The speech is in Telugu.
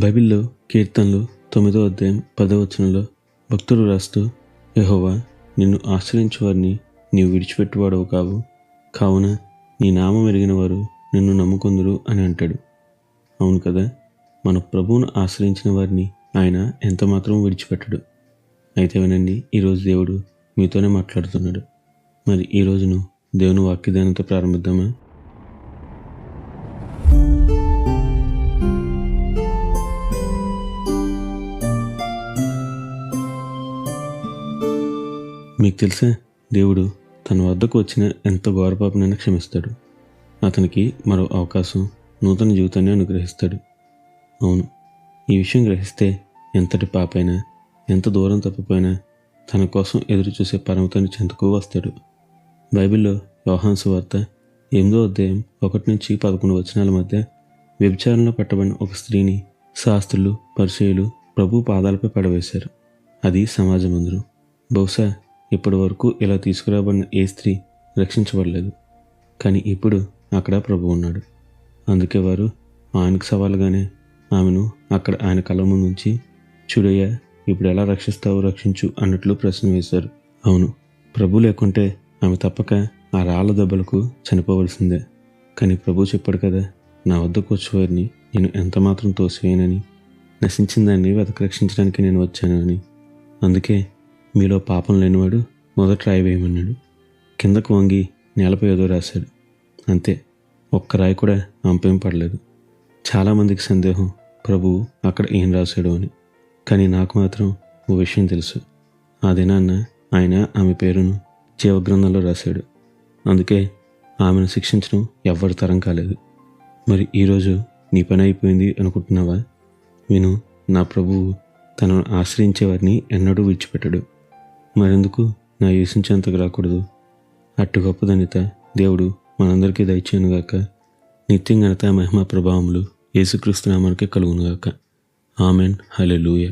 బైబిల్లో కీర్తనలు 9వ అధ్యాయం 10వ వచనంలో భక్తుడు రాస్తూ, యెహోవా, నిన్ను ఆశ్రయించు వారిని నీవు విడిచిపెట్టువాడవు కావు, కావున నీ నామం ఎరిగిన వారు నిన్ను నమ్ముకొందురు అని అంటాడు. అవును కదా, మన ప్రభువును ఆశ్రయించిన వారిని ఆయన ఎంతమాత్రం విడిచిపెట్టడు. అయితే వినండి, ఈరోజు దేవుడు మీతోనే మాట్లాడుతున్నాడు. మరి ఈ రోజును దేవుని వాక్యదానంతో ప్రారంభిద్దామా? మీకు తెలుసా, దేవుడు తన వద్దకు వచ్చిన ఎంత ఘోర పాపనైనా క్షమిస్తాడు. అతనికి మరో అవకాశం, నూతన జీవితాన్ని అనుగ్రహిస్తాడు. అవును, ఈ విషయం గ్రహిస్తే ఎంతటి పాపైనా, ఎంత దూరం తప్పిపోయినా తన కోసం ఎదురు చూసే పరమతని చెంతకు వస్తాడు. బైబిల్లో యోహాను సువార్త 8వ అధ్యాయం 1-11 వచనాల మధ్య వ్యభిచారంలో పట్టబడిన ఒక స్త్రీని శాస్త్రులు, పరిసయ్యులు ప్రభు పాదాలపై పడవేశారు. అది సమాజ మందిరం. బహుశా ఇప్పటి వరకు ఇలా తీసుకురాబడిన ఏ స్త్రీ రక్షించబడలేదు. కానీ ఇప్పుడు అక్కడ ప్రభు ఉన్నాడు. అందుకే వారు ఆయనకు సవాలుగానే ఆమెను అక్కడ ఆయన కళ్ళ ముందు ఉంచి, చూడయ్యా, ఇప్పుడు ఎలా రక్షిస్తావు, రక్షించు అన్నట్లు ప్రశ్న వేశారు. అవును, ప్రభు లేకుంటే ఆమె తప్పక ఆ రాళ్ళ దెబ్బలకు చనిపోవలసిందే. కానీ ప్రభు చెప్పాడు కదా, నా వద్దకు వచ్చేవారిని నేను ఎంతమాత్రం తోసివేయనని, నశించిన దాన్ని వెతక రక్షించడానికి నేను వచ్చానని. అందుకే మీలో పాపం లేనివాడు మొదట రాయి వేయమన్నాడు. కిందకు వంగి నేలపై ఏదో రాశాడు. అంతే, ఒక్క రాయి కూడా ఆమెపేం పడలేదు. చాలామందికి సందేహం, ప్రభువు అక్కడ ఏం రాశాడు అని. కానీ నాకు మాత్రం ఓ విషయం తెలుసు. ఆ దినాన్న ఆయన ఆమె పేరును జీవగ్రంథంలో రాశాడు. అందుకే ఆమెను శిక్షించడం ఎవ్వరి తరం కాలేదు. మరి ఈరోజు నీ పని అయిపోయింది అనుకుంటున్నావా? విను, నా ప్రభువు తనను ఆశ్రయించే వారిని ఎన్నడూ విడిచిపెట్టడు. మరెందుకు నా యేసుని చెంతకు రాకూడదు? అట్టి గొప్ప ధన్యత దేవుడు మనందరికీ దయచేయునుగాక. నిత్యం ఘనత, మహిమ, ప్రభావములు యేసుక్రీస్తు నామానికే కలుగునుగాక. ఆమెన్. హల్లెలూయా.